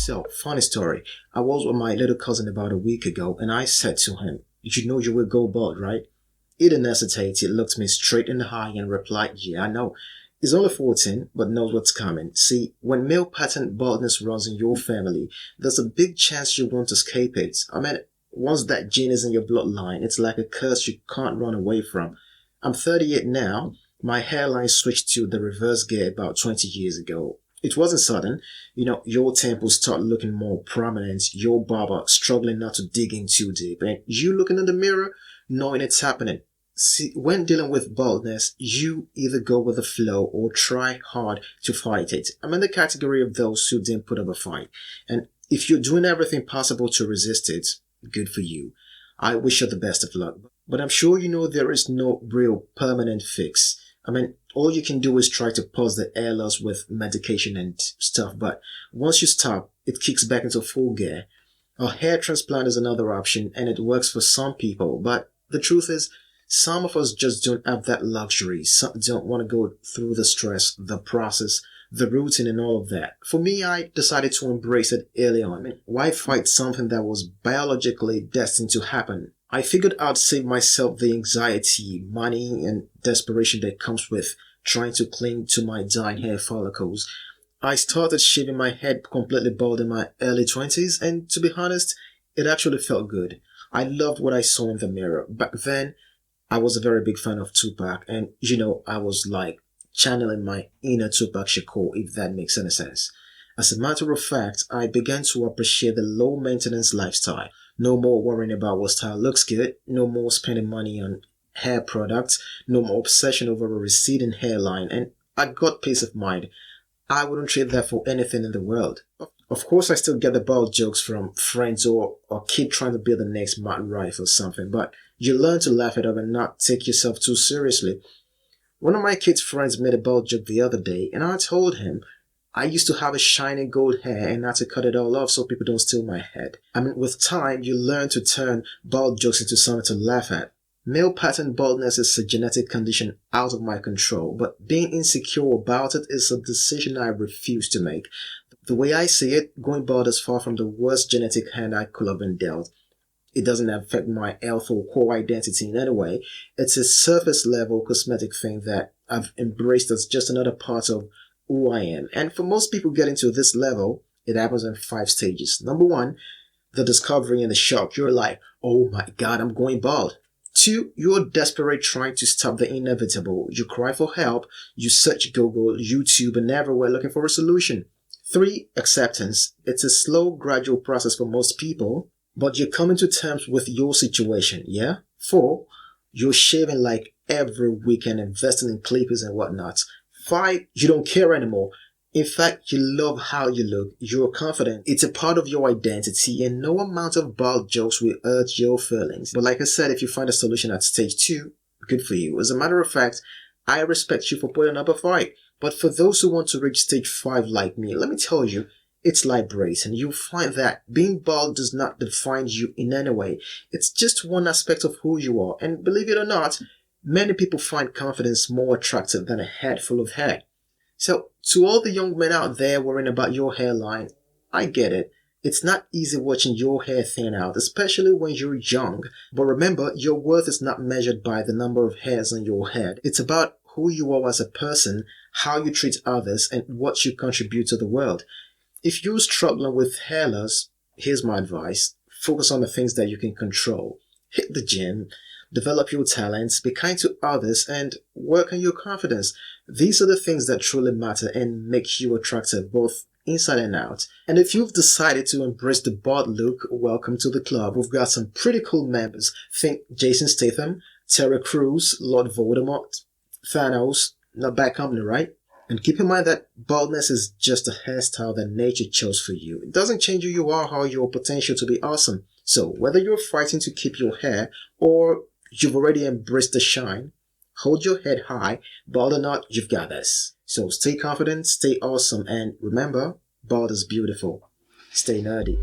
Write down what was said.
So, funny story. I was with my little cousin about a week ago and I said to him, "You know you will go bald, right?" He didn't hesitate. He looked me straight in the eye and replied, "Yeah, I know." He's only 14, but knows what's coming. See, when male pattern baldness runs in your family, there's a big chance you won't escape it. I mean, once that gene is in your bloodline, it's like a curse you can't run away from. I'm 38 now. My hairline switched to the reverse gear about 20 years ago. It wasn't sudden. Your temples start looking more prominent, your barber struggling not to dig in too deep, and you looking in the mirror knowing it's happening. See, when dealing with baldness, you either go with the flow or try hard to fight it. I'm in the category of those who didn't put up a fight. And if you're doing everything possible to resist it, good for you. I wish you the best of luck. But I'm sure you know there is no real permanent fix. I mean, all you can do is try to pause the hair loss with medication and stuff, but once you stop, it kicks back into full gear. A hair transplant is another option, and it works for some people, but the truth is, some of us just don't have that luxury. Some don't want to go through the stress, the process, the routine, and all of that. For me, I decided to embrace it early on. I mean, why fight something that was biologically destined to happen? I figured I'd save myself the anxiety, money, and desperation that comes with trying to cling to my dying hair follicles. I started shaving my head completely bald in my early 20s, and to be honest, it actually felt good. I loved what I saw in the mirror. Back then, I was a very big fan of Tupac, and I was like channeling my inner Tupac Shakur, if that makes any sense. As a matter of fact, I began to appreciate the low maintenance lifestyle. No more worrying about what style looks good, no more spending money on hair products, no more obsession over a receding hairline, and I got peace of mind. I wouldn't trade that for anything in the world. Of course, I still get the bald jokes from friends or keep trying to be the next Matt Rife or something, but you learn to laugh it up and not take yourself too seriously. One of my kids' friends made a bald joke the other day, and I told him I used to have a shiny gold hair and had to cut it all off so people don't steal my head. I mean, with time, you learn to turn bald jokes into something to laugh at. Male pattern baldness is a genetic condition out of my control, but being insecure about it is a decision I refuse to make. The way I see it, going bald is far from the worst genetic hand I could have been dealt. It doesn't affect my health or core identity in any way. It's a surface level cosmetic thing that I've embraced as just another part of who I am. And for most people getting to this level, it happens in 5 stages. Number 1, the discovery and the shock. You're like, oh my God, I'm going bald. 2, you're desperate trying to stop the inevitable. You cry for help. You search Google, YouTube, and everywhere looking for a solution. 3, acceptance. It's a slow, gradual process for most people, but you're coming to terms with your situation, yeah? 4, you're shaving like every weekend, investing in clippers and whatnot. 5, you don't care anymore. In fact, you love how you look. You're confident. It's a part of your identity, and no amount of bald jokes will hurt your feelings. But like I said, if you find a solution at stage 2, good for you. As a matter of fact, I respect you for putting up a fight. But for those who want to reach stage 5 like me, let me tell you, it's liberating. You'll find that being bald does not define you in any way. It's just one aspect of who you are. And believe it or not, many people find confidence more attractive than a head full of hair. So, to all the young men out there worrying about your hairline, I get it. It's not easy watching your hair thin out, especially when you're young. But remember, your worth is not measured by the number of hairs on your head. It's about who you are as a person, how you treat others, and what you contribute to the world. If you're struggling with hair loss, here's my advice. Focus on the things that you can control. Hit the gym, develop your talents, be kind to others, and work on your confidence. These are the things that truly matter and make you attractive both inside and out. And if you've decided to embrace the bald look, welcome to the club. We've got some pretty cool members. Think Jason Statham, Terry Crews, Lord Voldemort, Thanos. Not bad company, right? And keep in mind that baldness is just a hairstyle that nature chose for you. It doesn't change who you are or your potential to be awesome. So whether you're fighting to keep your hair or you've already embraced the shine, hold your head high, bald or not, you've got this. So stay confident, stay awesome, and remember, bald is beautiful. Stay nerdy.